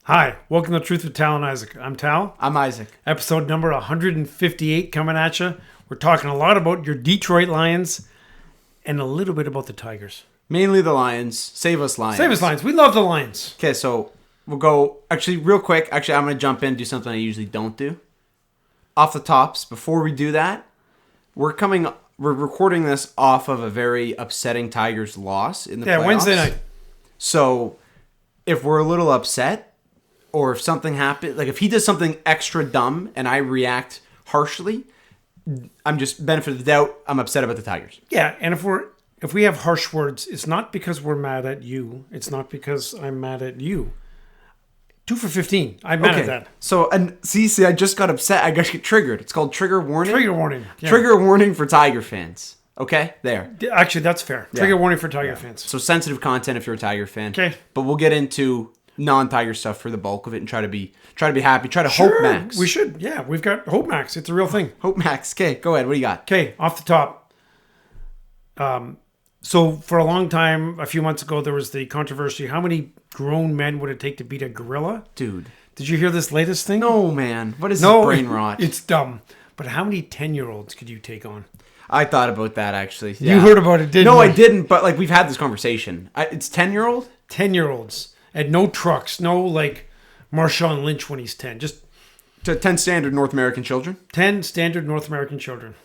Hi, welcome to Truth with Tal and Isaac. I'm Tal. I'm Isaac. Episode number 158 coming at you. We're talking a lot about your Detroit Lions and a little bit about the Tigers. Mainly the Lions. Save us, Lions. Save us, Lions. We love the Lions. Okay, so we'll go, actually, real quick. Actually, I'm going to jump in and do something I usually don't do. Off the tops, before we do that, we're recording this off of a very upsetting Tigers loss in the playoffs. Wednesday night. So, if we're a little upset, or if something happens, like if he does something extra dumb and I react harshly, I'm just benefit of the doubt. I'm upset about the Tigers. Yeah, and if we have harsh words, it's not because we're mad at you. It's not because I'm mad at you. 2 for 15. I'm mad at that. So, and see, I just got upset. I just get triggered. It's called trigger warning. Trigger warning. Yeah. Trigger warning for Tiger fans. Okay, there. Actually, that's fair. Trigger warning for Tiger fans. So sensitive content if you're a Tiger fan. Okay. But we'll get into non-Tiger stuff for the bulk of it and try to be happy. Try to hope max. We should. Yeah, we've got hope max. It's a real thing. Hope max. Okay, go ahead. What do you got? Okay, off the top. So for a long time, a few months ago, there was the controversy. How many grown men would it take to beat a gorilla? Dude. Did you hear this latest thing? No, man. What is this brain rot? It's dumb. But how many 10-year-olds could you take on? I thought about that, actually. Yeah. You heard about it, didn't you? No, I didn't, but like we've had this conversation. It's 10-year-old? 10-year-olds. And no trucks. No, like, Marshawn Lynch when he's 10. Just 10 standard North American children? 10 standard North American children.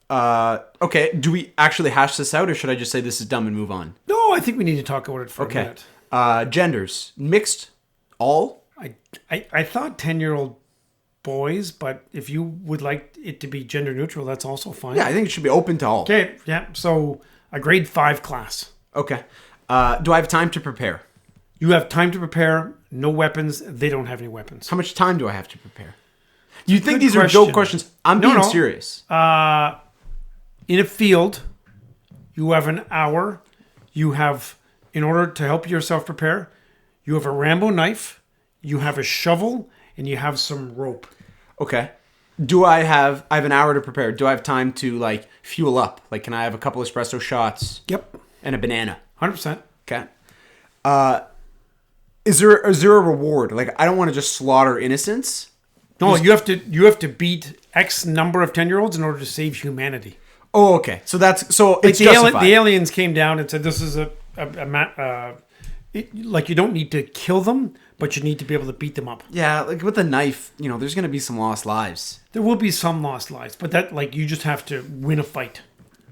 Okay. Do we actually hash this out, or should I just say this is dumb and move on? No, I think we need to talk about it for a minute. Genders. Mixed? All? I thought 10-year-old boys, but if you would like it to be gender neutral, that's also fine. Yeah, I think it should be open to all. Okay, yeah. So a grade 5 class. Okay. Do I have time to prepare? You have time to prepare. No weapons. They don't have any weapons. How much time do I have to prepare? You think these are joke questions? I'm being serious. In a field, you have an hour. You have, in order to help yourself prepare, you have a Rambo knife, you have a shovel, and you have some rope. Okay. I have an hour to prepare. Do I have time to like fuel up? Like, can I have a couple espresso shots? Yep. And a banana? 100%. Okay. Is there a reward? Like, I don't want to just slaughter innocents. No, you have to beat X number of 10-year-olds in order to save humanity. Oh, okay. So it's justified. The aliens came down and said this is like you don't need to kill them, but you need to be able to beat them up. Yeah, like with a knife, there's going to be some lost lives. There will be some lost lives, but that like you just have to win a fight.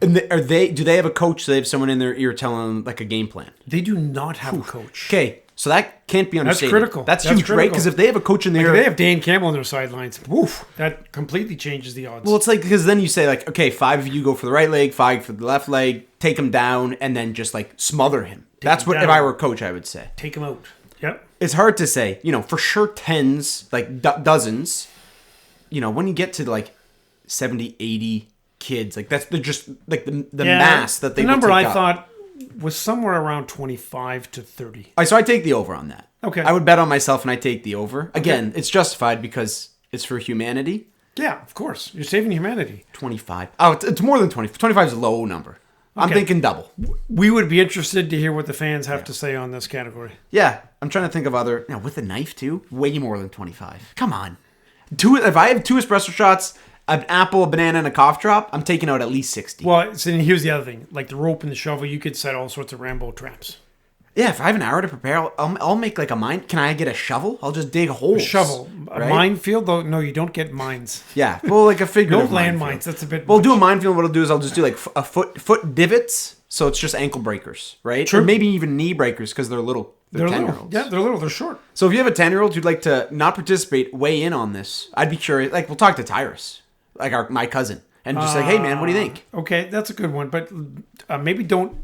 And do they have a coach? Do they have someone in their ear telling them like a game plan? They do not have a coach. Okay, so that can't be understated. That's critical. That's huge, critical. Right? Because if they have a coach in their ear... If they have Dan Campbell on their sidelines, woof, that completely changes the odds. Well, it's like, because then you say like, okay, 5 of you go for the right leg, 5 for the left leg, take him down, and then just like smother him. That's what, if I were a coach, I would say. Take him out. Yep. It's hard to say, for sure tens, like dozens, when you get to like 70, 80 kids, like that's just like the mass that they the number would I take thought was somewhere around 25 to 30. So I take the over on that. Okay. I would bet on myself and I take the over. Again, it's justified because it's for humanity. Yeah, of course. You're saving humanity. 25. Oh, it's more than 20. 25 is a low number. Okay. I'm thinking double. We would be interested to hear what the fans have to say on this category. Yeah. I'm trying to think of other... Now, with a knife, too? Way more than 25. Come on. If I have 2 espresso shots, an apple, a banana, and a cough drop, I'm taking out at least 60. Well, so here's the other thing. Like the rope and the shovel, you could set all sorts of Rambo traps. Yeah, if I have an hour to prepare, I'll make like a mine. Can I get a shovel? I'll just dig holes. A shovel. A minefield? Though, no, you don't get mines. Yeah, well, like a figurative landmines. That's a bit... Well, do a minefield. What I'll do is I'll just do like a foot divots, so it's just ankle breakers, right? True. Or maybe even knee breakers because they're little. They're 10-year-olds. Little. Yeah, they're little. They're short. So if you have a 10-year-old who'd like to not participate, weigh in on this, I'd be curious. Like, we'll talk to Tyrus, like my cousin, and just like, hey, man, what do you think? Okay, that's a good one, but maybe don't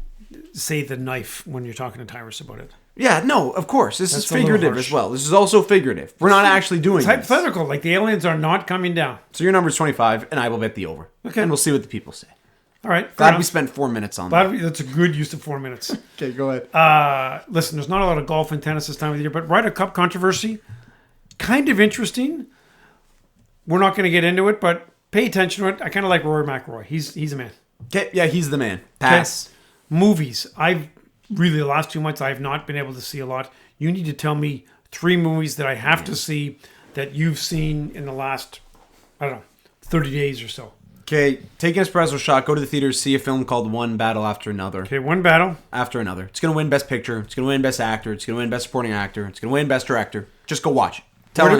say the knife when you're talking to Tyrus about it. Yeah, no, of course. This is figurative as well. This is also figurative. We're not actually doing this. It's hypothetical. Like, the aliens are not coming down. So your number's 25, and I will bet the over. Okay. And we'll see what the people say. All right. Glad we spent 4 minutes on that. That's a good use of 4 minutes. Okay, go ahead. Listen, there's not a lot of golf and tennis this time of the year, but Ryder Cup controversy, kind of interesting. We're not going to get into it, but pay attention to it. I kind of like Rory McIlroy. He's a man. Okay, yeah, he's the man. Pass. Okay. Movies. The last 2 months, I have not been able to see a lot. You need to tell me 3 movies that I have to see that you've seen in the last, I don't know, 30 days or so. Okay, take an espresso shot, go to the theaters, see a film called One Battle After Another. Okay, One Battle After Another. It's going to win Best Picture. It's going to win Best Actor. It's going to win Best Supporting Actor. It's going to win Best Director. Just go watch it.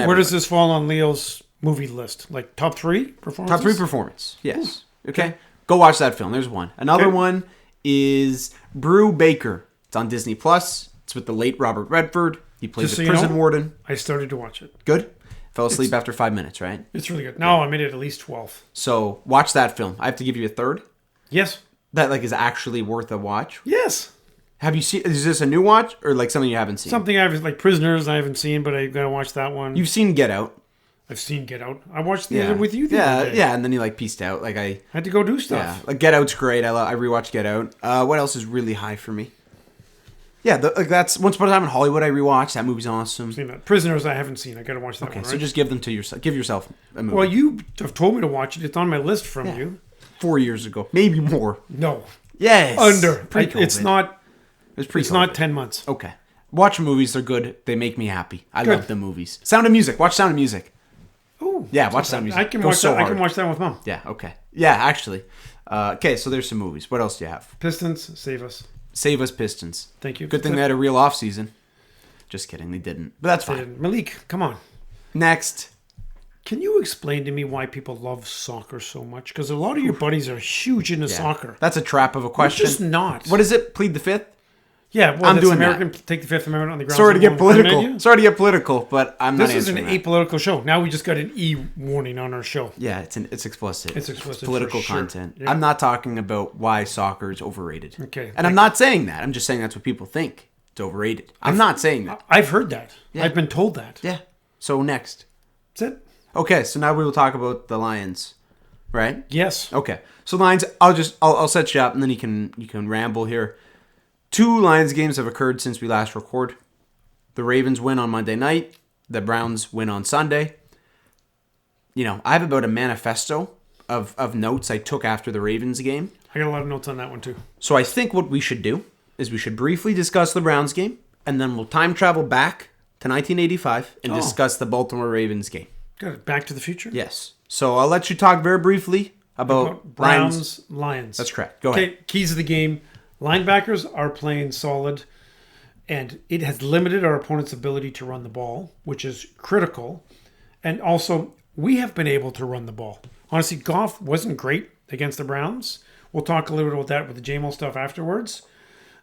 Where does this fall on Leo's movie list? Like top 3 performances? Top 3 performance. Yes. Ooh. Okay. Go watch that film. There's one. Another one is Brubaker. It's on Disney Plus. It's with the late Robert Redford. He plays a prison warden. I started to watch it. Good. Fell asleep after 5 minutes, right? It's really good. No, I made it at least 12. So watch that film. I have to give you a third. Yes. That is actually worth a watch. Yes. Have you seen? Is this a new watch or something you haven't seen? Something like Prisoners I haven't seen, but I gotta watch that one. You've seen Get Out. I've seen Get Out. I watched the other with you. Other day. And then you pieced out. I had to go do stuff. Yeah, Get Out's great. I rewatched Get Out. What else is really high for me? Yeah, that's Once Upon a Time in Hollywood. I rewatched that movie's awesome. Seen that. Prisoners I haven't seen. I gotta watch that one. Right? So just give them to yourself. Give yourself a movie. Well, you have told me to watch it. It's on my list from you. 4 years ago, maybe more. No. Yes. Under. Pre-COVID. It's not. It's not 10 months. Okay. Watch movies. They're good. They make me happy. I love the movies. Sound of Music. Watch Sound of Music. Oh. Yeah, watch Sound of Music. I can watch that. I can watch that with Mom. Yeah. Okay. Yeah. Actually. Okay. So there's some movies. What else do you have? Pistons. Save us. Save us, Pistons. Thank you. Good thing they had a real off season. Just kidding. They didn't. But that's fine. Malik, come on. Next. Can you explain to me why people love soccer so much? Because a lot of your buddies are huge into soccer. That's a trap of a question. We're just not. What is it? Plead the fifth? Yeah, well, I'm doing American. That. Take the Fifth Amendment on the ground. Sorry to get political, but I'm not answering This is an apolitical show. Now we just got an E warning on our show. Yeah, it's explicit. It's explicit. It's political content. Yeah. I'm not talking about why soccer is overrated. Okay. And I'm not saying that. I'm just saying that's what people think. It's overrated. I'm not saying that. I've heard that. Yeah. I've been told that. Yeah. So next. That's it. Okay, so now we will talk about the Lions. Right? Yes. Okay. So Lions, I'll set you up and then you can ramble here. 2 Lions games have occurred since we last record. The Ravens win on Monday night. The Browns win on Sunday. I have about a manifesto of notes I took after the Ravens game. I got a lot of notes on that one too. So I think what we should do is we should briefly discuss the Browns game, and then we'll time travel back to 1985 and discuss the Baltimore Ravens game. Got it. Back to the Future? Yes. So I'll let you talk very briefly about Browns Lions. That's correct. Go ahead. Okay, keys of the game. Linebackers are playing solid, and it has limited our opponent's ability to run the ball, which is critical. And also, we have been able to run the ball. Honestly, Goff wasn't great against the Browns. We'll talk a little bit about that with the JMO stuff afterwards.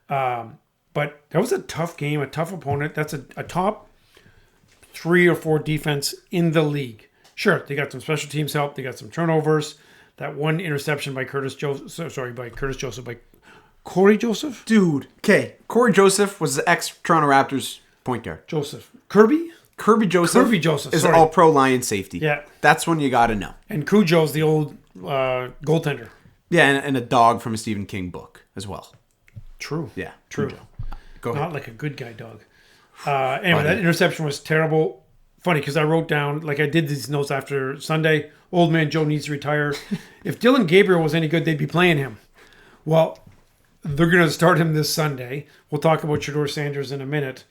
But that was a tough game, a tough opponent. That's a top 3 or 4 defense in the league. Sure, they got some special teams help. They got some turnovers. That one interception by Corey Joseph? Dude. Okay. Corey Joseph was the ex-Toronto Raptors point guard. Kirby Joseph is all-pro Lion safety. Yeah. That's when you got to know. And Cujo's the old goaltender. Yeah, and a dog from a Stephen King book as well. True. Yeah. True. Cujo. Go ahead. Not like a good guy dog. Anyway, that interception was terrible. Funny, because I wrote down, I did these notes after Sunday, old man Joe needs to retire. If Dylan Gabriel was any good, they'd be playing him. Well, they're going to start him this Sunday. We'll talk about Sheduer Sanders in a minute.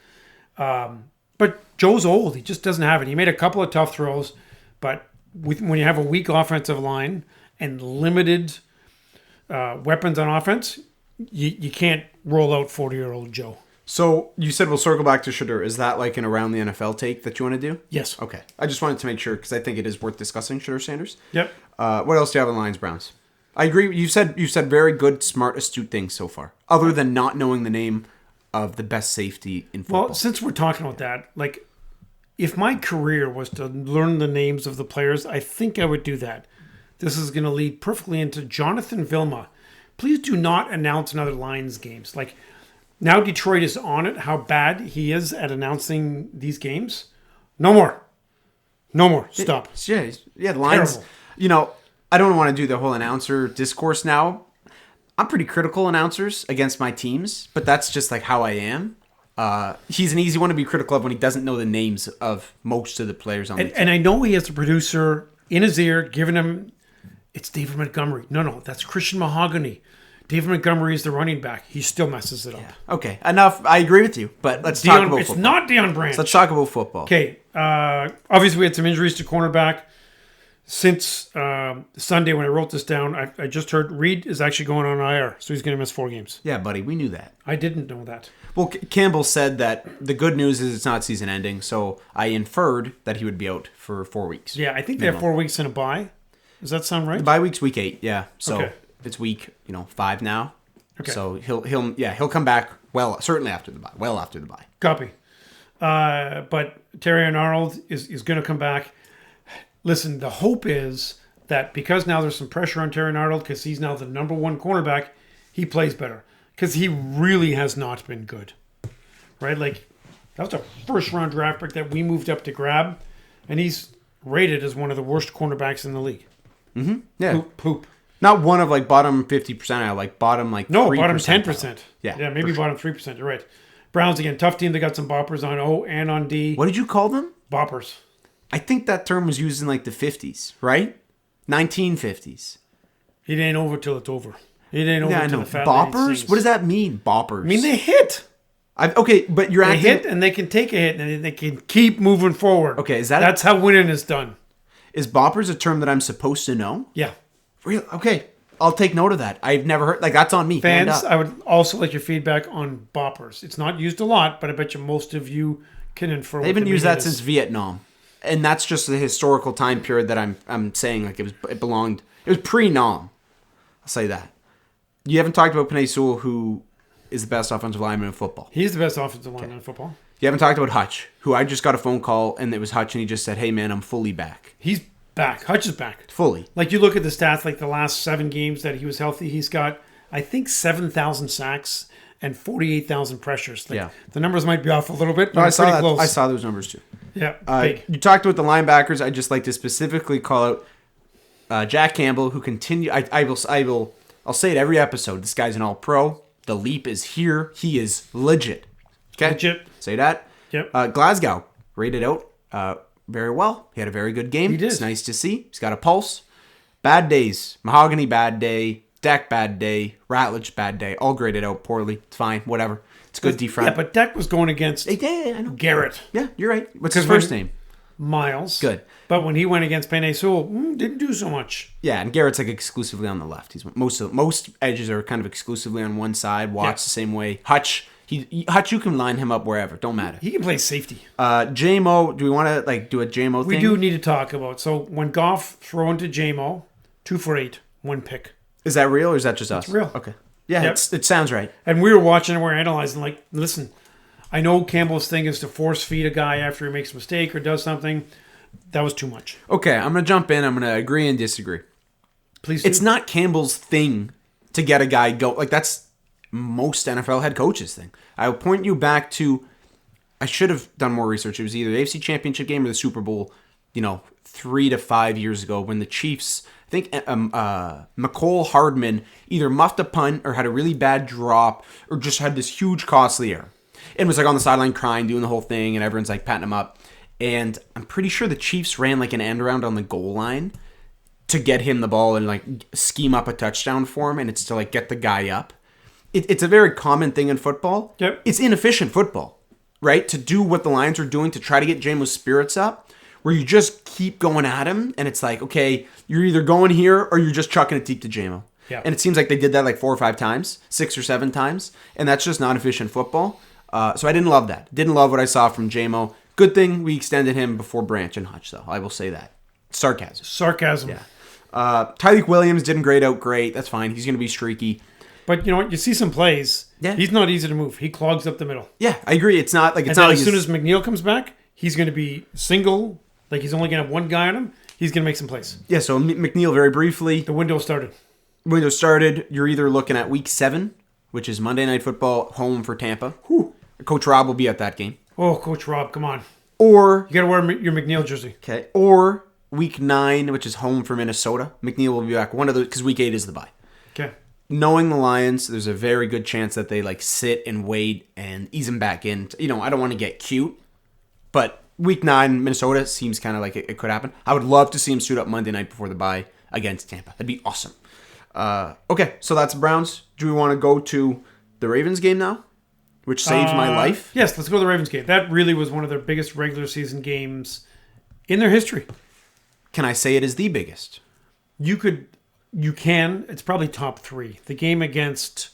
But Joe's old. He just doesn't have it. He made a couple of tough throws, but when you have a weak offensive line and limited weapons on offense, you can't roll out 40-year-old Joe. So you said we'll circle back to Sheduer. Is that an around the NFL take that you want to do? Yes. Okay. I just wanted to make sure because I think it is worth discussing Sheduer Sanders. Yep. What else do you have on Lions Browns? I agree. You said very good, smart, astute things so far, other than not knowing the name of the best safety in football. Well, since we're talking about that, if my career was to learn the names of the players, I think I would do that. This is going to lead perfectly into Jonathan Vilma. Please do not announce another Lions games. Now Detroit is on it, how bad he is at announcing these games. No more. Stop. The Lions. Terrible. I don't want to do the whole announcer discourse now. I'm pretty critical announcers against my teams, but that's just how I am. He's an easy one to be critical of when he doesn't know the names of most of the players on the team. And I know he has a producer in his ear giving him, it's David Montgomery. No, that's Christian Mahogany. David Montgomery is the running back. He still messes it up. Okay, enough. I agree with you, but let's talk about football. It's not Deion Branch. Let's talk about football. Okay. Obviously, we had some injuries to cornerback. Since Sunday when I wrote this down, I just heard Reed is actually going on IR, so he's going to miss 4 games. Yeah, buddy, we knew that. I didn't know that. Well, Campbell said that the good news is it's not season ending, so I inferred that he would be out for 4 weeks. Yeah, I think they have 4 weeks in a bye. Does that sound right? The bye week's week 8, yeah. So Okay. it's week 5 now. Okay. So he'll come back certainly after the bye. Well after the bye. Copy. But Terry Arnold is going to come back. Listen, the hope is that because now there's some pressure on Terry Arnold because he's now the number 1 cornerback, he plays better. Because he really has not been good. Right? Like, that was a first-round draft pick that we moved up to grab, and he's rated as one of the worst cornerbacks in the league. Mm-hmm. Yeah. Poop. Not one of, like, bottom 50%, like bottom, like, 3%. No, bottom 10%. Yeah, maybe bottom 3%. You're right. Browns, again, tough team. They got some boppers on O and on D. What did you call them? Boppers. I think that term was used in like the 50s, right? 1950s. It ain't over till it's over. It ain't over till the fat lady Boppers? sings. What does that mean, boppers? I mean, they hit. Okay, but you're They acting... hit and they can take a hit and they can keep moving forward. Okay, That's how winning is done. Is boppers a term that I'm supposed to know? Yeah. Really? Okay, I'll take note of that. I've never heard... Like, that's on me. Fans, I would also like your feedback on boppers. It's not used a lot, but I bet you most of you can infer. They haven't used that since Vietnam. And that's just the historical time period that I'm saying. Like, it belonged... It was pre-Nam. I'll say that. You haven't talked about Penei, who is the best offensive lineman in football. He's the best offensive lineman in football. You haven't talked about Hutch, who I just got a phone call, and it was Hutch, and he just said, hey, man, I'm fully back. He's back. Hutch is back. Fully. Like, you look at the stats, like the last 7 games that he was healthy, he's got, I think, 7,000 sacks and 48,000 pressures. Like, Yeah. The numbers might be off a little bit, but No, I it's saw pretty that. close. I saw those numbers, too. Yeah, big. You talked about the linebackers. I'd just like to specifically call out Jack Campbell, who continue. I'll say it every episode. This guy's an all-pro. The leap is here. He is legit. Okay, Legit. Say that. Yep. Glasgow rated out very well. He had a very good game. He did. It's nice to see. He's got a pulse. Bad days. Mahogany bad day. Deck bad day. Ratledge bad day. All graded out poorly. It's fine. Whatever. It's good defront. Yeah, but Deck was going against Yeah, I know. Garrett. Yeah, you're right. What's his first name? Miles. Good. But when he went against Penei Sewell, didn't do so much. Yeah, and Garrett's like exclusively on the left. He's most edges are kind of exclusively on one side. Watts the same way. Hutch, Hutch, you can line him up wherever. Don't matter. He can play safety. JMO, do we want to do a JMO thing? We do need to talk about. So when Goff thrown to JMO, 2 for 8, 1 pick. Is that real or is that just us? It's real. Okay. Yeah, Yep. it sounds right. And we were watching and we're analyzing. Like, listen, I know Campbell's thing is to force feed a guy after he makes a mistake or does something. That was too much. Okay, I'm going to jump in. I'm going to agree and disagree. Please do. It's not Campbell's thing to get a guy go. Like, that's most NFL head coaches' thing. I will point you back to, I should have done more research. It was either the AFC Championship game or the Super Bowl, 3 to 5 years ago when the Chiefs, I think McCole Hardman either muffed a punt or had a really bad drop or just had this huge costly error. And was like on the sideline crying, doing the whole thing, and everyone's like patting him up. And I'm pretty sure the Chiefs ran like an end around on the goal line to get him the ball and like scheme up a touchdown for him, and it's to like get the guy up. It's a very common thing in football. Yep. It's inefficient football, right? To do what the Lions are doing to try to get Jameis' spirits up, where you just keep going at him, and it's like, okay, you're either going here or you're just chucking it deep to Jamo. Yeah. And it seems like they did that like 4 or 5 times, 6 or 7 times, and that's just not efficient football. So I didn't love that. Didn't love what I saw from Jamo. Good thing we extended him before Branch and Hutch, though. I will say that. Sarcasm. Yeah. Tyreek Williams didn't grade out great. That's fine. He's going to be streaky. But you know what? You see some plays. Yeah. He's not easy to move. He clogs up the middle. Yeah, I agree. It's not like And then as soon as McNeil comes back, he's going to be single. Like he's only going to have one guy on him. He's going to make some plays. Yeah, so McNeil very briefly. The window started. You're either looking at week 7, which is Monday Night Football, home for Tampa. Whew. Coach Rob will be at that game. Oh, Coach Rob, come on. Or You got to wear your McNeil jersey. okay, or week 9, which is home for Minnesota. McNeil will be back. One of those, because week 8 is the bye. Okay. Knowing the Lions, there's a very good chance that they like sit and wait and ease him back in. I don't want to get cute, but week 9, Minnesota seems kind of like it could happen. I would love to see him suit up Monday night before the bye against Tampa. That'd be awesome. Okay, so that's Browns. Do we want to go to the Ravens game now? Which saves my life? Yes, let's go to the Ravens game. That really was one of their biggest regular season games in their history. Can I say it is the biggest? You can. It's probably top 3. The game against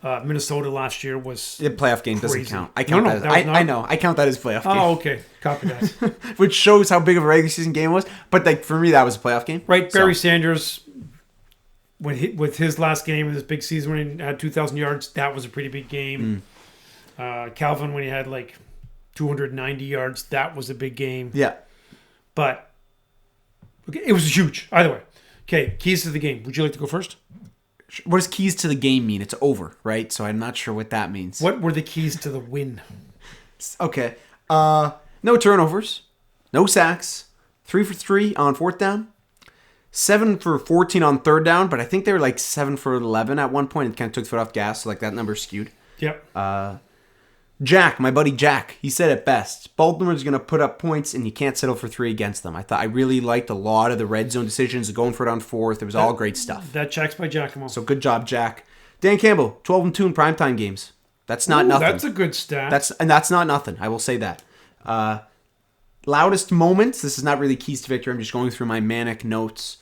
Minnesota last year was The playoff game doesn't crazy. count. I count that. I know. I count that as playoff game. Oh, okay. Copy that. Which shows how big of a regular season game it was. But like for me, that was a playoff game. Right, Barry Sanders, with his last game in his big season when he had 2,000 yards, that was a pretty big game. Calvin, when he had like 290 yards, that was a big game. Yeah. But okay, it was huge. Either way. Okay, keys to the game. Would you like to go first? What does keys to the game mean? It's over, right? So I'm not sure what that means. What were the keys to the win? Okay. No turnovers. No sacks. 3 for 3 on 4th down. 7 for 14 on 3rd down, but I think they were like 7 for 11 at one point. It kind of took the foot off gas, so like that number skewed. Yep. Jack, my buddy Jack, he said it best. Baltimore's going to put up points, and you can't settle for 3 against them. I really liked a lot of the red zone decisions, going for it on 4th. It was all great stuff. That checks by Giacomo. So good job, Jack. Dan Campbell, 12-2 in primetime games. That's not nothing. That's a good stat. That's not nothing. I will say that. Loudest moments. This is not really keys to victory. I'm just going through my manic notes.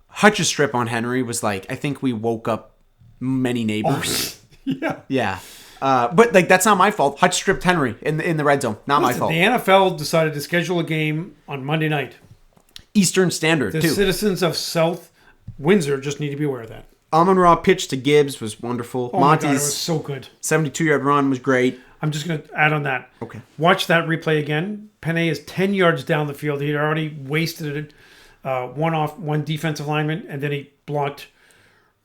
Hutch's strip on Henry was like, I think we woke up many neighbors. Yeah. Yeah. But like that's not my fault. Hutch stripped Henry in the red zone. Not my fault. The NFL decided to schedule a game on Monday night. Eastern Standard The too. citizens of South Windsor just need to be aware of that. Amon-Ra pitch to Gibbs was wonderful. Oh my God, it Monty's was so good. 72-yard run was great. I'm just going to add on that. Okay. Watch that replay again. Penei is 10 yards down the field. He had already wasted it. One defensive lineman, and then he blocked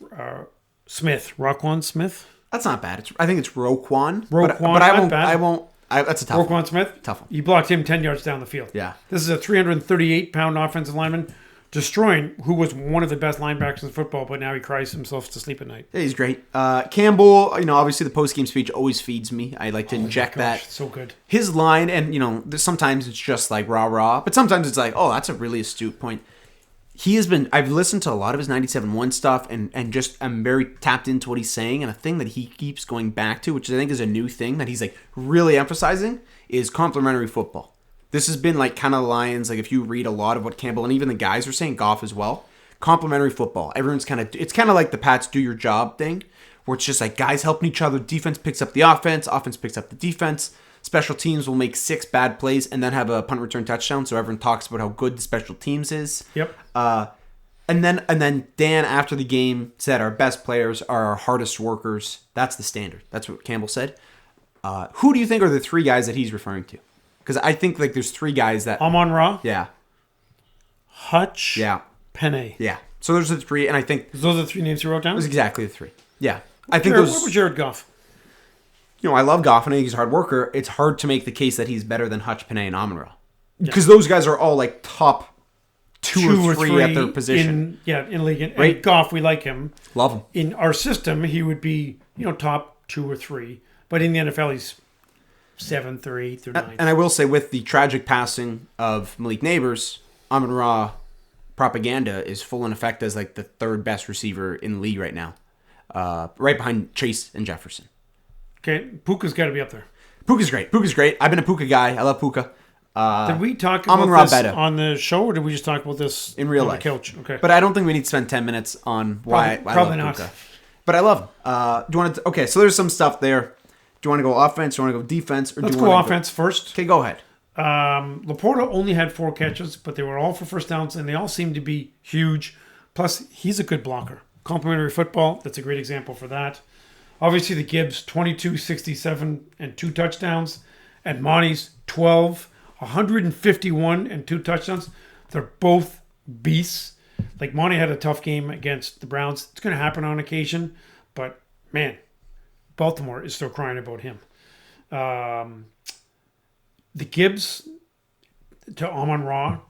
Roquan Smith. That's not bad. I think it's Roquan. Roquan, but I won't. bad. I won't. That's a tough one. Roquan Smith. Tough one. He blocked him 10 yards down the field. Yeah. This is a 338-pound offensive lineman destroying who was one of the best linebackers in football, but now he cries himself to sleep at night. Yeah, he's great. Campbell, obviously the post-game speech always feeds me. I like to inject that. So good. His line, and, sometimes it's just like rah-rah, but sometimes it's like, oh, that's a really astute point. I've listened to a lot of his 97.1 stuff and just I'm very tapped into what he's saying. And a thing that he keeps going back to, which I think is a new thing that he's like really emphasizing, is complementary football. This has been like kind of Lions, like if you read a lot of what Campbell and even the guys are saying, Goff as well, complementary football. It's kind of like the Pats do your job thing, where it's just like guys helping each other. Defense picks up the offense picks up the defense. Special teams will make 6 bad plays and then have a punt return touchdown. So everyone talks about how good the special teams is. Yep. And then Dan after the game said our best players are our hardest workers. That's the standard. That's what Campbell said. Who do you think are the 3 guys that he's referring to? Because I think like there's 3 guys that Amon-Ra. Yeah. Hutch. Yeah. Penei. Yeah. So there's the 3, and I think Those are the 3 names you wrote down? those exactly the 3. Yeah. What was Jared Goff? I love Goff and I think he's a hard worker. It's hard to make the case that he's better than Hutch, Penei, and Amon-Ra. Because those guys are all like top 2 or 3 at their position. In league. And Right. Goff, we like him. Love him. In our system, he would be, top 2 or 3. But in the NFL, he's 7th or 8th or 9th. And I will say with the tragic passing of Malik Neighbors, Amon-Ra propaganda is full in effect as like the 3rd best receiver in the league right now. Right behind Chase and Jefferson. Okay, Puka's got to be up there. Puka's great. I've been a Puka guy. I love Puka. Did we talk about Amon-Ra this better. on the show, or did we just talk about this In real on life. the couch? Okay. But I don't think we need to spend 10 minutes on why Probably I love not. Puka. But I love him. Do you want to? Okay, so there's some stuff there. Do you want to go offense? Do you want to go defense? Or Let's do you go want offense first. Okay, go ahead. Laporta only had 4 catches, but they were all for first downs, and they all seemed to be huge. Plus, he's a good blocker. Complementary football, that's a great example for that. Obviously, the Gibbs, 22, 67, and 2 touchdowns. And Monty's 12, 151, and 2 touchdowns. They're both beasts. Like, Monty had a tough game against the Browns. It's going to happen on occasion. But, man, Baltimore is still crying about him. The Gibbs to Amon-Ra,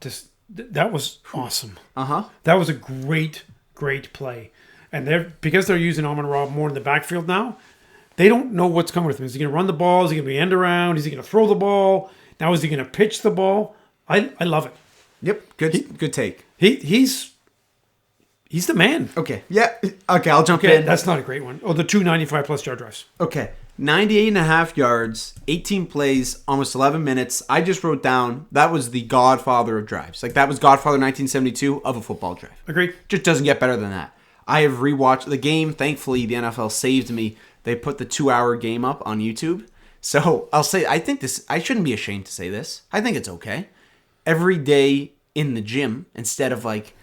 that was awesome. That was a great, great play. And because they're using Amon-Ra more in the backfield now, they don't know what's coming with him. Is he going to run the ball? Is he going to be end around? Is he going to throw the ball? Now is he going to pitch the ball? I love it. Yep, good take. He's He's the man. Okay. Yeah. Okay, I'll jump Okay, in. that's not a great one. Oh, the 295 plus yard drives. Okay. 98.5 yards, 18 plays, almost 11 minutes. I just wrote down that was the godfather of drives. Like, that was Godfather 1972 of a football drive. Agreed. Just doesn't get better than that. I have rewatched the game. Thankfully, the NFL saved me. They put the 2-hour game up on YouTube. So I'll say, I shouldn't be ashamed to say this. I think it's okay. Every day in the gym, instead of like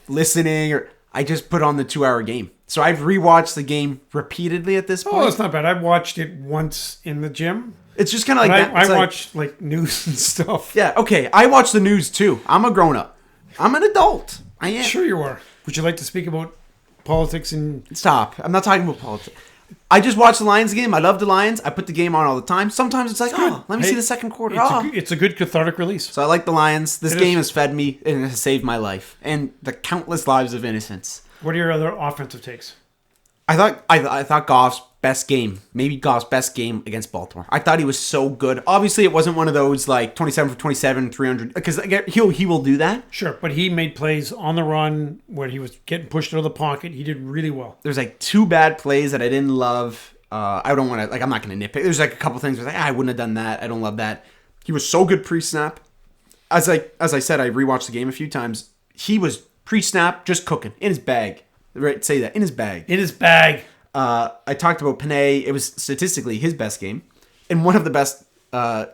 listening, or I just put on the 2-hour game. So I've rewatched the game repeatedly at this point. Oh, that's not bad. I watched it once in the gym. It's just kind of like that. I watch like news and stuff. Yeah, okay. I watch the news too. I'm a grown-up. I'm an adult. I am. Sure you are. Would you like to speak about politics and... Stop. I'm not talking about politics. I just watch the Lions game. I love the Lions. I put the game on all the time. Sometimes it's like, let me see the second quarter. It's a good cathartic release. So I like the Lions. This game has fed me and has saved my life and the countless lives of innocents. What are your other offensive takes? I thought Goff's best game, maybe Goff's best game against Baltimore. I thought he was so good. Obviously, it wasn't one of those like 27 for 27, 300, because he will do that. Sure, but he made plays on the run where he was getting pushed out of the pocket. He did really well. There's like 2 bad plays that I didn't love. I don't want to, like, I'm not going to nitpick. There's like a couple things where I wouldn't have done that. I don't love that. He was so good pre-snap. As I said, I rewatched the game a few times. He was pre-snap just cooking in his bag. Right, say that. In his bag. In his bag. I talked about Penei. It was statistically his best game. And one of the best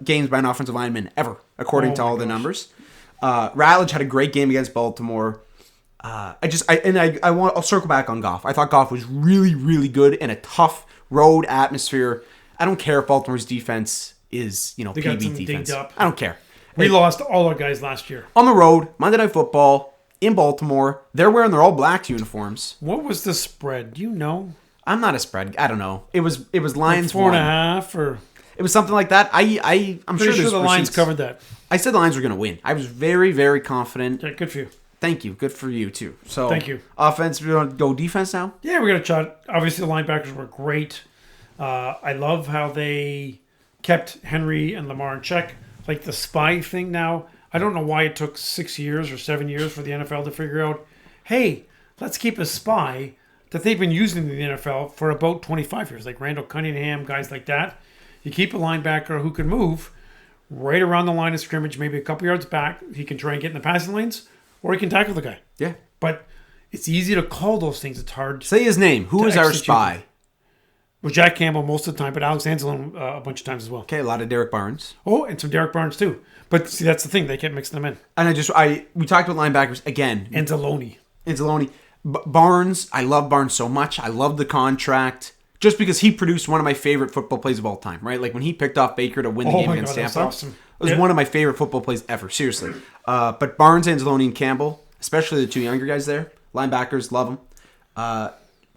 games by an offensive lineman ever, according to all the numbers. Ratledge had a great game against Baltimore. I'll circle back on Goff. I thought Goff was really, really good in a tough road atmosphere. I don't care if Baltimore's defense is, PB defense. I don't care. We lost all our guys last year. On the road, Monday Night Football, in Baltimore. They're wearing their all black uniforms. What was the spread? Do you know? I'm not a spread. I don't know. It was Lions like 4.5 or it was something like that. I'm pretty sure the Lions covered that. I said the Lions were going to win. I was very, very confident. Yeah, good for you. Thank you. Good for you too. So thank you. Offense. We want to go defense now. Yeah, we're gonna shot. Obviously, the linebackers were great. I love how they kept Henry and Lamar in check. Like the spy thing now. I don't know why it took 6 years or 7 years for the NFL to figure out, hey, let's keep a spy that they've been using in the NFL for about 25 years, like Randall Cunningham, guys like that. You keep a linebacker who can move right around the line of scrimmage, maybe a couple yards back. He can try and get in the passing lanes, or he can tackle the guy. Yeah. But it's easy to call those things. It's hard. Say his name. Who is our spy? Well, Jack Campbell most of the time, but Alex Anzalone a bunch of times as well. Okay, a lot of Derek Barnes. Oh, and some Derek Barnes too. But see, that's the thing. They can't mix them in. And we talked about linebackers again. Anzalone. Barnes, I love Barnes so much. I love the contract. Just because he produced one of my favorite football plays of all time, right? Like when he picked off Baker to win the game against Tampa. Awesome. It was one of my favorite football plays ever, seriously. But Barnes, Anzalone, and Campbell, especially the 2 younger guys there, linebackers, love them.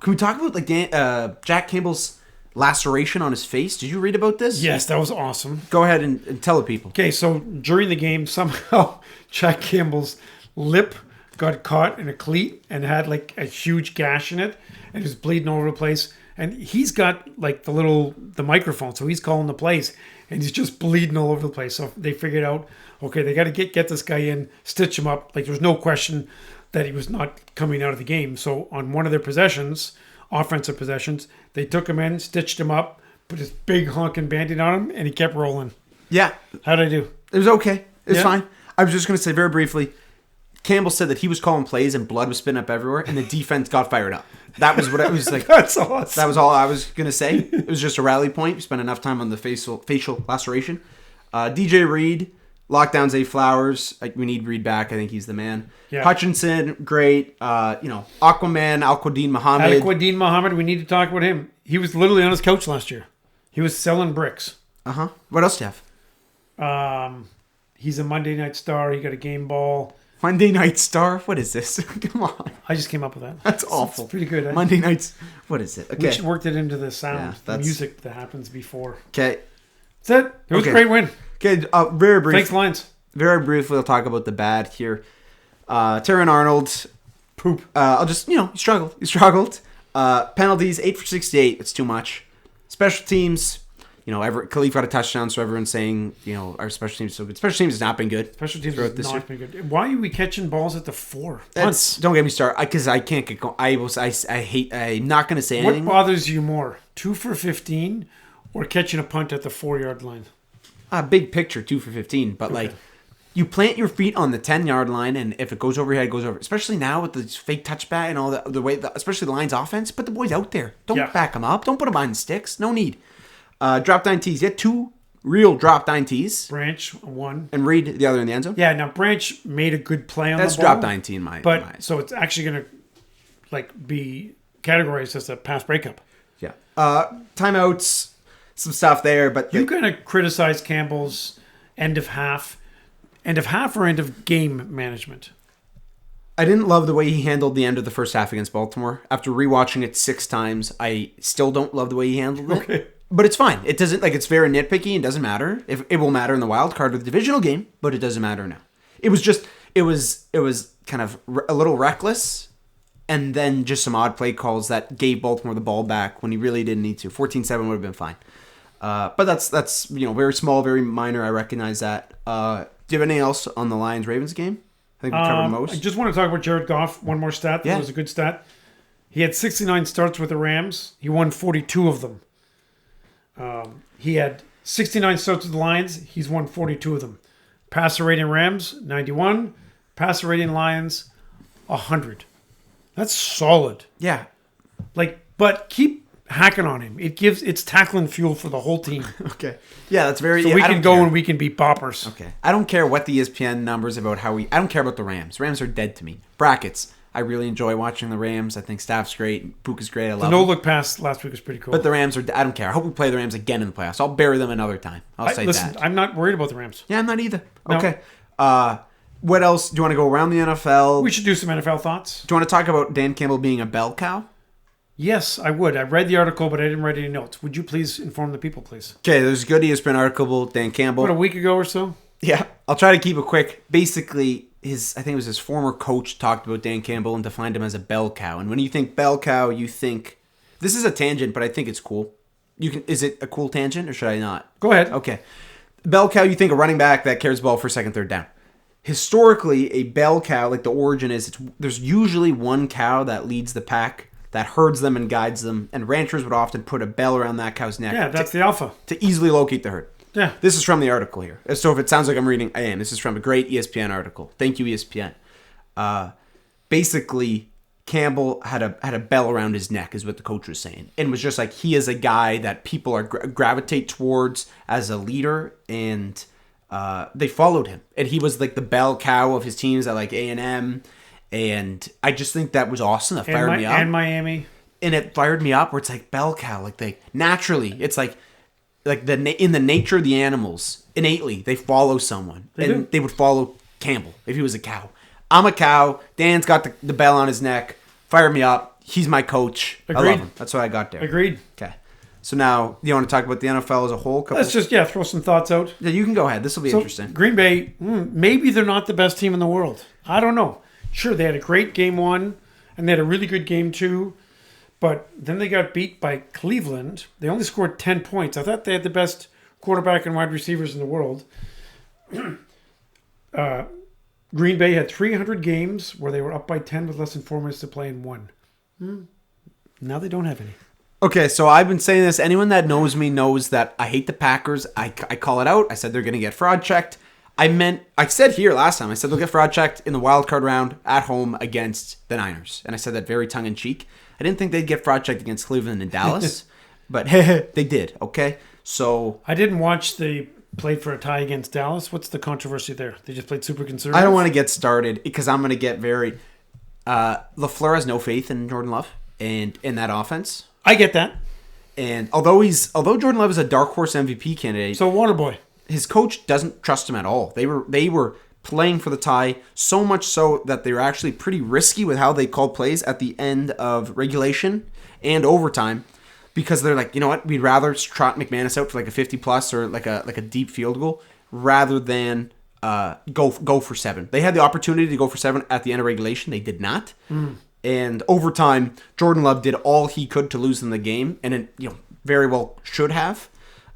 Can we talk about Jack Campbell's laceration on his face? Did you read about this? Yes, that was awesome. Go ahead and tell the people. Okay, so during the game, somehow Jack Campbell's lip got caught in a cleat and had like a huge gash in it, and it was bleeding all over the place. And he's got like the microphone, so he's calling the plays, and he's just bleeding all over the place. So they figured out, okay, they got to get this guy in, stitch him up. Like there's no question that he was not coming out of the game. So on one of their possessions, offensive possessions, they took him in, stitched him up, put this big honking Band-Aid on him, and he kept rolling. Yeah. How'd I do? It was okay. It's fine. I was just going to say very briefly, Campbell said that he was calling plays and blood was spitting up everywhere, and the defense got fired up. That was what I was like. That's awesome. That was all I was going to say. It was just a rally point. We spent enough time on the facial laceration. DJ Reed, lockdowns, A. Flowers. We need Reed back. I think he's the man. Yeah. Hutchinson, great. Aquaman, Al-Quadin Muhammad. Al-Quadin Muhammad, we need to talk about him. He was literally on his couch last year. He was selling bricks. Uh-huh. What else do you have? He's a Monday Night Star. He got a game ball. Monday Night Star? What is this? Come on. I just came up with that. That's awful. It's pretty good. Eh? Monday nights. What is it? Okay. We should work it into the sound, the music that happens before. Okay. That's it. It was a great win. Okay. Very brief. Thanks, Lions. Very briefly, I'll talk about the bad here. Terran Arnold. Poop. I'll just, he struggled. Penalties, 8 for 68. It's too much. Special teams, Khalif got a touchdown, so everyone's saying, our special teams is so good. Special teams has not been good. Special teams has not been good. Why are we catching balls at the 4? Don't get me started, because I can't get going. I'm not going to say anything. What bothers you more, 2 for 15 or catching a punt at the 4-yard line? Big picture, 2 for 15, but Okay. you plant your feet on the 10-yard line, and if it goes over your head, it goes over. Especially now with the fake touchback and all the way, especially the Lions offense, put the boys out there. Don't back them up. Don't put them behind the sticks. No need. Drop 9 T's. Yeah, 2 real drop 9 T's. Branch, 1. And Reed, the other in the end zone. Yeah, now Branch made a good play on That's the ball. drop 9 T in my But, eyes. so it's actually going to, be categorized as a pass breakup. Yeah. Timeouts, some stuff there, but... You're going to criticize Campbell's end of half or end of game management? I didn't love the way he handled the end of the first half against Baltimore. After rewatching it 6 times, I still don't love the way he handled it. Okay. But it's fine. It doesn't, it's very nitpicky and doesn't matter. If it will matter in the wild card or the divisional game, but it doesn't matter now. It was kind of a little reckless, and then just some odd play calls that gave Baltimore the ball back when he really didn't need to. 14-7 would have been fine. But that's very small, very minor. I recognize that. Do you have anything else on the Lions-Ravens game? I think we covered most. I just want to talk about Jared Goff. One more stat. Yeah. That was a good stat. He had 69 starts with the Rams. He won 42 of them. He had 69 starts with the Lions. He's won 42 of them. Passer rating Rams, 91. Passer rating Lions, 100. That's solid. Yeah. But keep hacking on him. It's tackling fuel for the whole team. Okay. Yeah, that's very... So we can go and we can beat boppers. Okay. I don't care what the ESPN numbers about I don't care about the Rams. Rams are dead to me. Brackets. I really enjoy watching the Rams. I think staff's great. Puka's great. I love The no-look pass last week was pretty cool. But the Rams I don't care. I hope we play the Rams again in the playoffs. I'll bury them another time. Listen, I'm not worried about the Rams. Yeah, I'm not either. No. Okay. What else? Do you want to go around the NFL? We should do some NFL thoughts. Do you want to talk about Dan Campbell being a bell cow? Yes, I would. I read the article, but I didn't write any notes. Would you please inform the people, please? Okay, there's a good ESPN article about Dan Campbell. What, a week ago or so? Yeah, I'll try to keep it quick. Basically, I think it was his former coach talked about Dan Campbell and defined him as a bell cow. And when you think bell cow, you think... This is a tangent, but I think it's cool. Is it a cool tangent, or should I not? Go ahead. Okay. Bell cow, you think a running back that carries the ball for second, third down. Historically, a bell cow, the origin is, there's usually one cow that leads the pack, that herds them and guides them, and ranchers would often put a bell around that cow's neck. Yeah, that's the alpha. To easily locate the herd. Yeah. This is from the article here. So if it sounds like I'm reading, I am. This is from a great ESPN article. Thank you, ESPN. Basically, Campbell had a bell around his neck, is what the coach was saying, and was just he is a guy that people are gravitate towards as a leader, and they followed him, and he was the bell cow of his teams at A&M, and I just think that was awesome. That fired me up. And Miami. And it fired me up where it's bell cow, naturally, it's in the nature of the animals, innately, they follow someone. They would follow Campbell if he was a cow. I'm a cow. Dan's got the bell on his neck. Fired me up. He's my coach. Agreed. I love him. That's what I got there. Agreed. Okay. So now, you want to talk about the NFL as a whole? Let's just, throw some thoughts out. Yeah, you can go ahead. This will be interesting. Green Bay, maybe they're not the best team in the world. I don't know. Sure, they had a great game 1, and they had a really good game 2, but then they got beat by Cleveland. They only scored 10 points. I thought they had the best quarterback and wide receivers in the world. Green Bay had 300 games where they were up by 10 with less than 4 minutes to play and won. Now they don't have any. Okay, so I've been saying this. Anyone that knows me knows that I hate the Packers. I call it out. I said they're going to get fraud checked. I said here last time, I said they'll get fraud checked in the wild card round at home against the Niners. And I said that very tongue-in-cheek. I didn't think they'd get fraud checked against Cleveland and Dallas, but they did, okay? So I didn't watch the played for a tie against Dallas. What's the controversy there? They just played super conservative? I don't want to get started because I'm going to get very... LaFleur has no faith in Jordan Love and in that offense. I get that. And although Jordan Love is a dark horse MVP candidate... So Waterboy. His coach doesn't trust him at all. They were playing for the tie, so much so that they were actually pretty risky with how they called plays at the end of regulation and overtime, because they're you know what, we'd rather trot McManus out for a 50-plus or like a deep field goal rather than go for 7. They had the opportunity to go for 7 at the end of regulation. They did not. And overtime, Jordan Love did all he could to lose them the game, and it very well should have.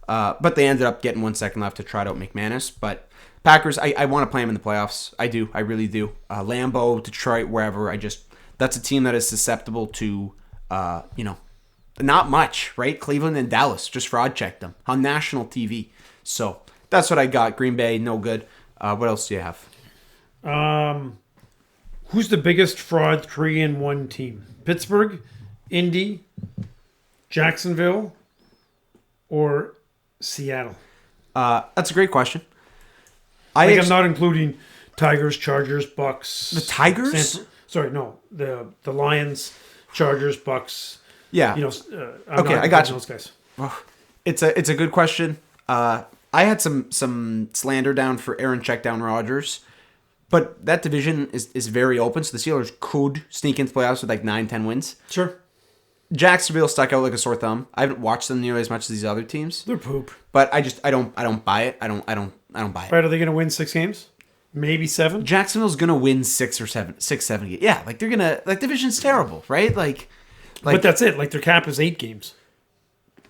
But they ended up getting 1 second left to trot out McManus. But Packers, I want to play them in the playoffs. I do. I really do. Lambeau, Detroit, wherever. That's a team that is susceptible to, not much, right? Cleveland and Dallas just fraud checked them on national TV. So that's what I got. Green Bay, no good. What else do you have? Who's the biggest fraud 3-1 team? Pittsburgh, Indy, Jacksonville, or Seattle? That's a great question. I'm not including Tigers, Chargers, Bucks. The Tigers? The Lions, Chargers, Bucks. Yeah. Okay, I got you. Those guys. It's a good question. I had some slander down for Aaron Checkdown Rodgers, but that division is very open, so the Steelers could sneak into playoffs with like 9-10 wins. Sure. Jacksonville stuck out like a sore thumb. I haven't watched them nearly as much as these other teams. They're poop. But I don't buy it. I don't buy it. Right, are they going to win 6 games? Maybe 7? Jacksonville's gonna win 6 or 7, 7 games. Yeah, like they're gonna division's terrible, right? Like, but that's it. Like their cap is 8 games.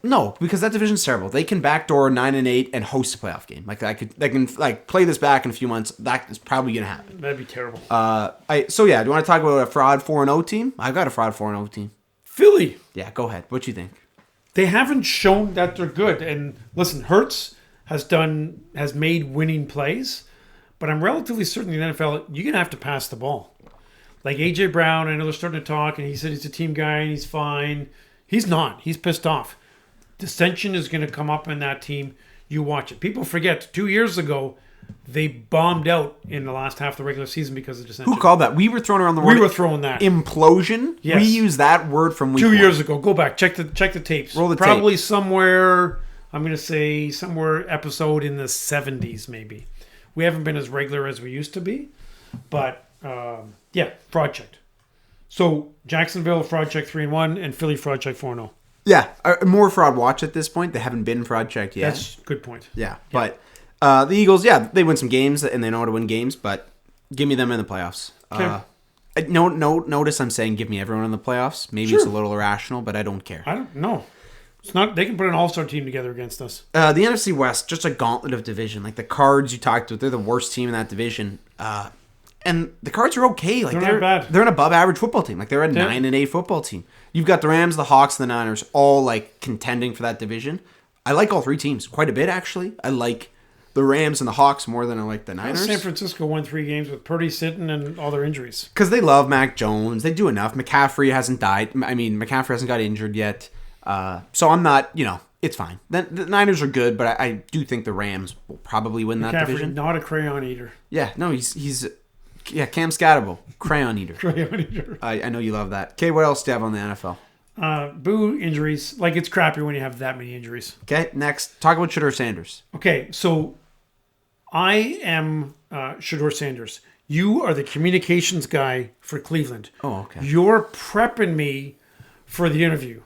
No, because that division's terrible. They can backdoor 9-8 and host a playoff game. Like they can play this back in a few months. That is probably gonna happen. That'd be terrible. Do you want to talk about a fraud 4-0 team? I've got a fraud 4-0 team. Philly. Yeah, go ahead. What do you think? They haven't shown that they're good. And listen, Hurts has made winning plays, but I'm relatively certain in the NFL you're gonna have to pass the ball. Like AJ Brown, I know they're starting to talk, and he said he's a team guy and he's fine. He's not. He's pissed off. Dissension is going to come up in that team. You watch it. People forget 2 years ago they bombed out in the last half of the regular season because of dissension. Who called that? We were throwing around the word. We were throwing that implosion. Yes. We used that word from week 2 1. years ago. Go back, check the tapes. Roll the Probably tape. somewhere. I'm going to say somewhere episode in the 70s maybe. We haven't been as regular as we used to be, but fraud checked. So Jacksonville fraud check 3-1 and Philly fraud check 4-0. Yeah, more fraud watch at this point. They haven't been fraud checked yet. That's a good point. Yeah, but the Eagles, they win some games and they know how to win games, but give me them in the playoffs. Okay. Notice I'm saying give me everyone in the playoffs. Maybe it's a little irrational, but I don't care. I don't know. It's not. They can put an all-star team together against us. The NFC West, just a gauntlet of division. Like the Cards you talked about, they're the worst team in that division. And the Cards are okay. Like they're not bad. They're an above-average football team. Like they're a 9-8 football team. You've got the Rams, the Hawks, the Niners, all like contending for that division. I like all 3 teams quite a bit, actually. I like the Rams and the Hawks more than I like the Niners. San Francisco won 3 games with Purdy sitting and all their injuries. Because they love Mac Jones. They do enough. McCaffrey hasn't died. McCaffrey hasn't got injured yet. So I'm not, it's fine. The Niners are good, but I do think the Rams will probably win that division. Not a crayon eater. Yeah, no, he's Cam Scatterable, crayon eater. Crayon eater. I know you love that. Okay, what else do you have on the NFL? Boo injuries. Like it's crappy when you have that many injuries. Okay, next, talk about Sheduer Sanders. Okay, so I am Sheduer Sanders. You are the communications guy for Cleveland. Oh, okay. You're prepping me for the interview.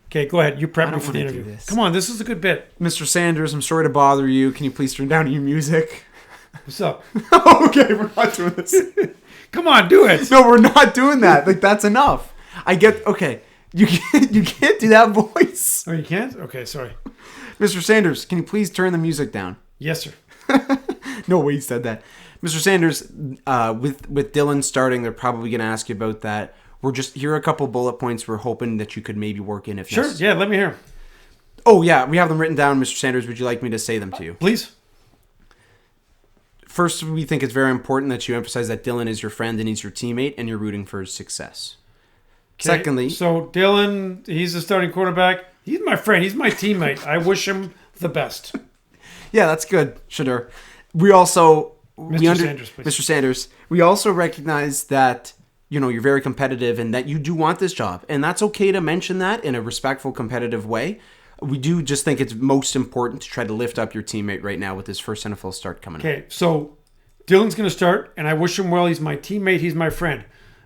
Okay, go ahead. You prep me for the interview. Come on, this is a good bit. Mr. Sanders, I'm sorry to bother you. Can you please turn down your music? What's up? Okay, we're not doing this. Come on, do it. No, we're not doing that. Like that's enough. Okay. You can't do that voice. Oh, you can't? Okay, sorry. Mr. Sanders, can you please turn the music down? Yes, sir. No way you said that. Mr. Sanders, with Dylan starting, they're probably going to ask you about that. Here are a couple bullet points we're hoping that you could maybe work in if necessary. Sure, yeah, let me hear. Oh, yeah, we have them written down, Mr. Sanders. Would you like me to say them to you? Please. First, we think it's very important that you emphasize that Dylan is your friend and he's your teammate and you're rooting for his success. Okay. Secondly... So, Dylan, he's the starting quarterback. He's my friend. He's my teammate. I wish him the best. Yeah, that's good, Sheduer. We also... Sanders, please. Mr. Sanders, we also recognize that, you're very competitive and that you do want this job. And that's okay to mention that in a respectful, competitive way. We do just think it's most important to try to lift up your teammate right now with his first NFL start coming up. Okay, so Dylan's going to start, and I wish him well. He's my teammate. He's my friend.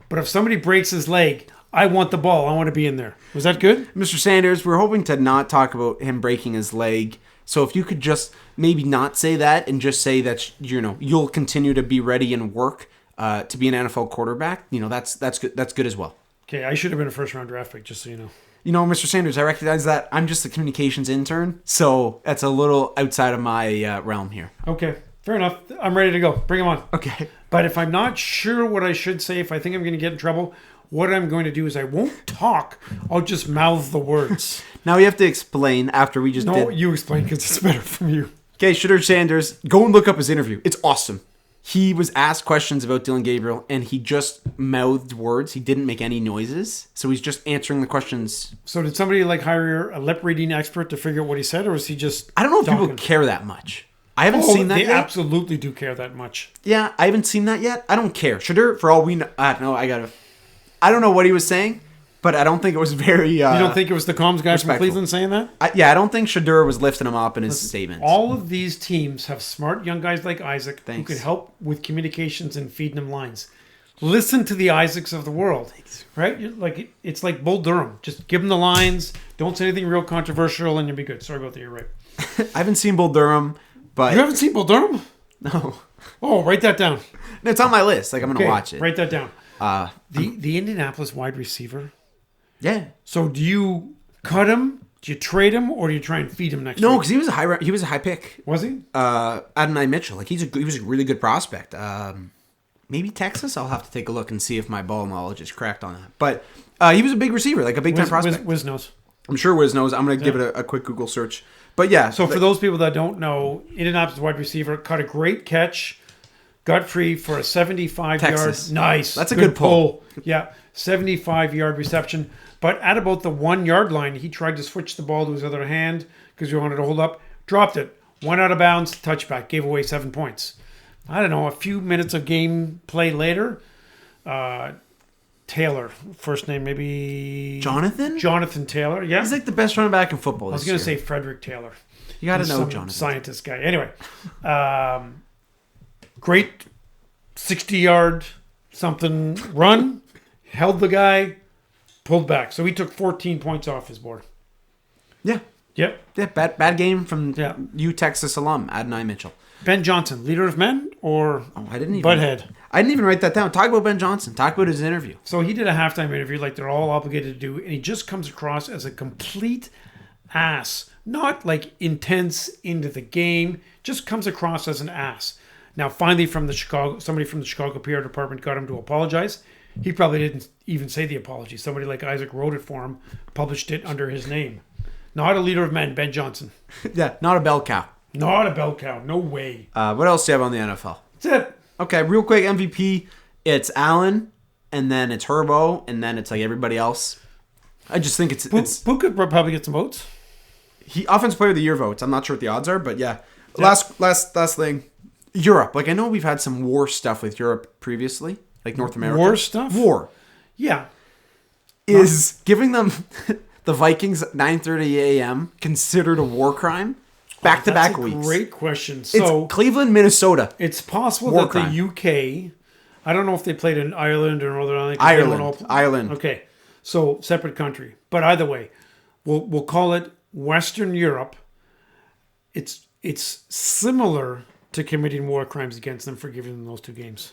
But if somebody breaks his leg, I want the ball. I want to be in there. Was that good? Mr. Sanders, we're hoping to not talk about him breaking his leg. So if you could just maybe not say that and just say that, you'll continue to be ready and work to be an NFL quarterback, that's good. That's good as well. Okay, I should have been a first-round draft pick, just so you know. Mr. Sanders, I recognize that I'm just a communications intern, so that's a little outside of my realm here. Okay, fair enough. I'm ready to go. Bring him on. Okay. But if I'm not sure what I should say, if I think I'm going to get in trouble, what I'm going to do is I won't talk. I'll just mouth the words. Now we have to explain after we just did. No, you explain because it's better from you. Okay, Sheduer Sanders, go and look up his interview. It's awesome. He was asked questions about Dylan Gabriel, and he just mouthed words. He didn't make any noises, so he's just answering the questions. So did somebody hire a lip reading expert to figure out what he said, or is he just I don't know if talking? people care that much. I haven't seen that they yet. They absolutely do care that much. Yeah, I haven't seen that yet. I don't care. Sheduer, for all we know, I don't know what he was saying, but I don't think it was very... you don't think it was the comms guy from Cleveland saying that? I don't think Sheduer was lifting him up in his statements. All of these teams have smart young guys like Isaac who Thanks. could help with communications and feeding them lines. Listen to the Isaacs of the world, right? It's like Bull Durham. Just give them the lines. Don't say anything real controversial, and you'll be good. Sorry about that. You're right. I haven't seen Bull Durham, but... You haven't seen Bull Durham? No. Oh, write that down. No, it's on my list. I'm going to watch it. Write that down. The Indianapolis wide receiver. Yeah. So do you cut him? Do you trade him, or do you try and feed him next week? No, because he was a high pick. Was he? Adonai Mitchell. He was a really good prospect. Maybe Texas. I'll have to take a look and see if my ball knowledge is correct on that. But he was a big receiver, like a big time prospect. Wiz knows. I'm sure Wiz knows. I'm going to give it a quick Google search. But yeah. So for those people that don't know, Indianapolis wide receiver caught a great catch, gut free for a 75-yard. Nice. That's a good pull. Yeah, 75-yard reception. But at about the 1 yard line, he tried to switch the ball to his other hand because he wanted to hold up. Dropped it. Went out of bounds. Touchback. Gave away 7 points. I don't know. A few minutes of game play later, Taylor, first name maybe Jonathan Taylor. Yeah, he's like the best running back in football. I was going to say Frederick Taylor. You got to know some Jonathan, scientist guy. Anyway, great 60-yard something run, held the guy, pulled back. So he took 14 points off his board. Yeah. Yep. Yeah. Bad game from Texas alum Adonai Mitchell. Ben Johnson, leader of men, or I didn't even butthead? I didn't even write that down. Talk about Ben Johnson. Talk about his interview. So he did a halftime interview like they're all obligated to do, and he just comes across as a complete ass. Not like intense into the game, just comes across as an ass. Now, finally, somebody from the Chicago PR department got him to apologize. He probably didn't even say the apology. Somebody like Isaac wrote it for him, published it under his name. Not a leader of men, Ben Johnson. Yeah, not a bell cow. Not a bell cow. No way. What else do you have on the NFL? That's it. Okay, real quick, MVP. It's Allen, and then it's Herbo, and then it's like everybody else. I just think it's Who could probably get some votes? He offensive player of the year votes. I'm not sure what the odds are, but yeah. Last thing. Europe. Like I know we've had some war stuff with Europe previously, like North America. War stuff? War. Yeah. Is giving them the Vikings at 9:30 a.m. considered a war crime? Back-to-back weeks. Great question. So it's Cleveland, Minnesota. It's possible war that crime. the UK, I don't know if they played in Ireland or Northern Ireland. Ireland. Okay. So separate country. But either way, we'll call it Western Europe. It's similar to committing war crimes against them for giving them those 2 games.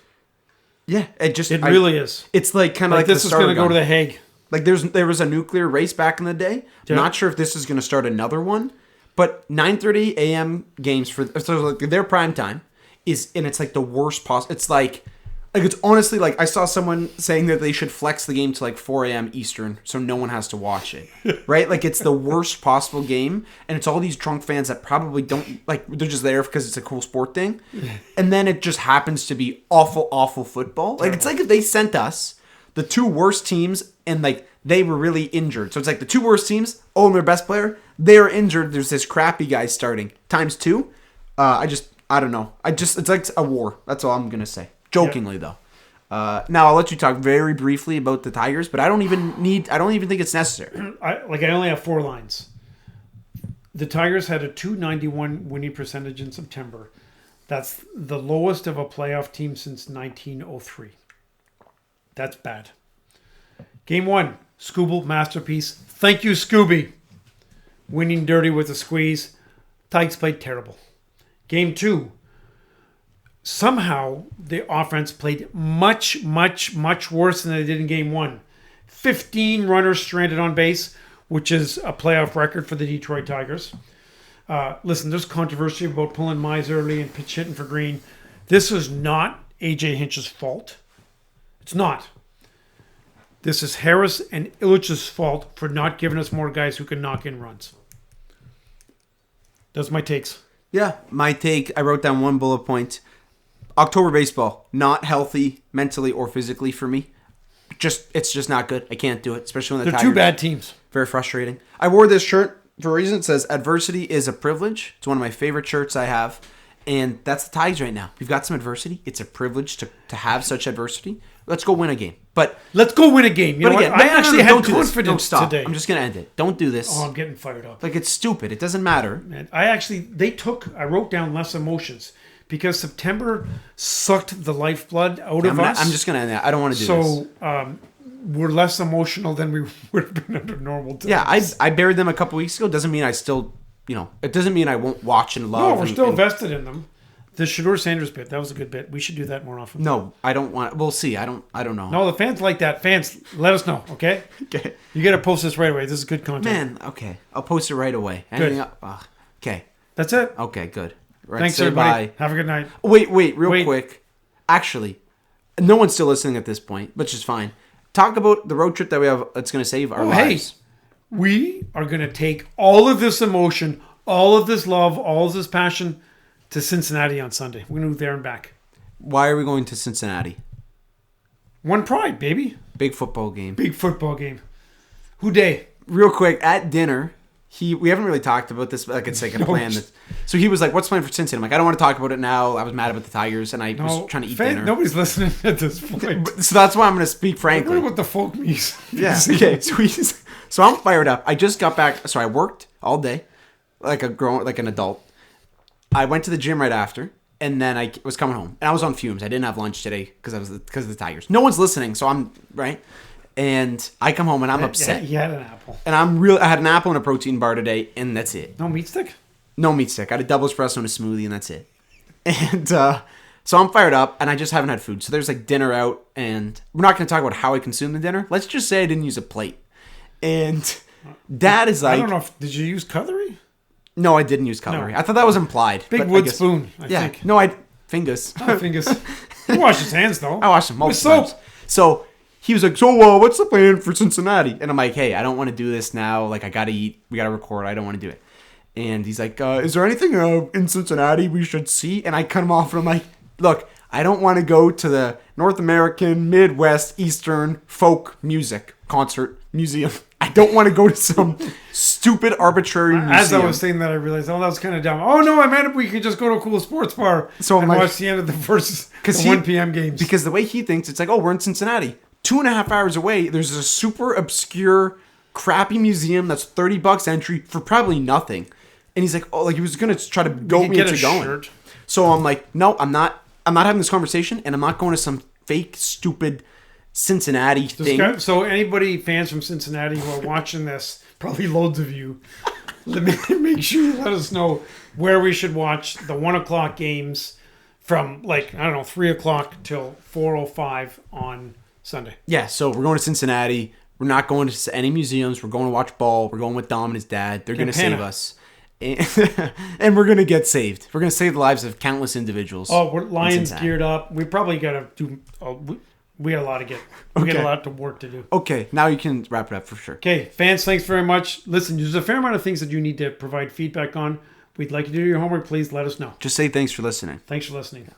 Yeah, it really is. It's like kind of like this is going to go to The Hague. Like there was a nuclear race back in the day. Yeah. Not sure if this is going to start another one, but 9:30 a.m. games so like their prime time and it's like the worst possible. It's like it's honestly like I saw someone saying that they should flex the game to like 4 a.m. Eastern so no one has to watch it. Right? Like it's the worst possible game, and it's all these drunk fans that probably don't like they're just there because it's a cool sport thing. And then it just happens to be awful football. Like it's like if they sent us the 2 worst teams and like they were really injured. So it's like the 2 worst teams, and their best player, they're injured. There's this crappy guy starting times 2. I don't know. It's like a war. That's all I'm gonna say. Jokingly though. Now I'll let you talk very briefly about the Tigers, but I don't even think it's necessary. I only have 4 lines. The Tigers had a .291 winning percentage in September. That's the lowest of a playoff team since 1903. That's bad. Game 1, Scooble masterpiece. Thank you, Scooby. Winning dirty with a squeeze. Tigers played terrible. Game 2. Somehow, the offense played much worse than they did in Game 1. 15 runners stranded on base. which is a playoff record for the Detroit Tigers. Listen, there's controversy about pulling Mize early and pitch hitting for Green. This is not A.J. Hinch's fault. It's not. This is Harris and Illich's fault for not giving us more guys who can knock in runs. That's my takes. Yeah, my take, I wrote down one bullet point. October baseball, not healthy mentally or physically for me. It's just not good. I can't do it, especially when the They're Tigers. two bad teams. Very frustrating. I wore this shirt for a reason. It says, adversity is a privilege. It's one of my favorite shirts I have. And that's the Tigers right now. We've got some adversity. It's a privilege to have such adversity. Let's go win a game. But let's go win a game. You know again, what? I actually had confidence Don't stop. today. I'm just going to end it. Don't do this. Oh, I'm getting fired up. Like, it's stupid. It doesn't matter. Man, I wrote down less emotions because September sucked the lifeblood out of us. I'm just going to end it. I don't want to do this. So, we're less emotional than we would have been under normal times. Yeah, I buried them a couple weeks ago. Doesn't mean I still, it doesn't mean I won't watch and love. No, we're still vested in them. The Sheduer Sanders bit, that was a good bit. We should do that more often. No, I don't want. We'll see. I don't know. No, the fans like that. Fans, let us know, okay? Okay. You got to post this right away. This is good content. Man, okay. I'll post it right away. Good. Okay. That's it. Okay, good. Right, Thanks, say everybody. bye. Have a good night. Wait, real quick. Actually, no one's still listening at this point, which is fine. Talk about the road trip that we have that's going to save our lives. Hey, we are going to take all of this emotion, all of this love, all of this passion to Cincinnati on Sunday. We're going to move there and back. Why are we going to Cincinnati? One pride, baby. Big football game. Big football game. Who day? Real quick, at dinner, we haven't really talked about this, but it's like a plan. So he was like, what's the plan for Cincinnati? I'm like, I don't want to talk about it now. I was mad about the Tigers, and I was trying to eat dinner. Nobody's listening at this point. So that's why I'm going to speak frankly. What the folk means. Yeah, okay. So I'm fired up. I just got back. So I worked all day like an adult. I went to the gym right after, and then I was coming home. And I was on fumes. I didn't have lunch today because of the Tigers. No one's listening, so I'm right. And I come home and I'm upset. Yeah, you had an apple. And I had an apple and a protein bar today, and that's it. No meat stick? No meat stick. I had a double espresso and a smoothie, and that's it. And so I'm fired up, and I just haven't had food. So there's like dinner out, and we're not going to talk about how I consumed the dinner. Let's just say I didn't use a plate. And Dad is like... I don't know did you use cutlery? No, I didn't use cutlery. No. I thought that was implied. Big wood spoon, I think. No, fingers. Oh, fingers. He washed his hands, though. I washed them multiple times. So he was like, so what's the plan for Cincinnati? And I'm like, hey, I don't want to do this now. Like, I got to eat. We got to record. I don't want to do it. And he's like, is there anything in Cincinnati we should see? And I cut him off, and I'm like, look, I don't want to go to the North American, Midwest, Eastern folk music concert museum. I don't want to go to some stupid arbitrary museum. As I was saying that, I realized, that was kind of dumb. Oh, no, I meant we could just go to a cool sports bar and watch the end of the first 1 p.m. games. Because the way he thinks, it's like, we're in Cincinnati. 2.5 hours away, there's a super obscure, crappy museum that's $30 entry for probably nothing. And he's like, he was going to try to goat me into going. Shirt. So I'm like, no, I'm not having this conversation, and I'm not going to some fake, stupid Cincinnati thing. So anybody, fans from Cincinnati who are watching this, probably loads of you, make sure you let us know where we should watch the 1 o'clock games from 3 o'clock till 4:05 on Sunday. Yeah, so we're going to Cincinnati. We're not going to any museums. We're going to watch ball. We're going with Dom and his dad. They're going to save us. And we're going to get saved. We're going to save the lives of countless individuals. Oh, we're Lions geared up. We probably got to do... we got a lot of work to do. Okay, now you can wrap it up for sure. Okay, fans, thanks very much. Listen, there's a fair amount of things that you need to provide feedback on. We'd like you to do your homework. Please let us know. Just say thanks for listening. Thanks for listening.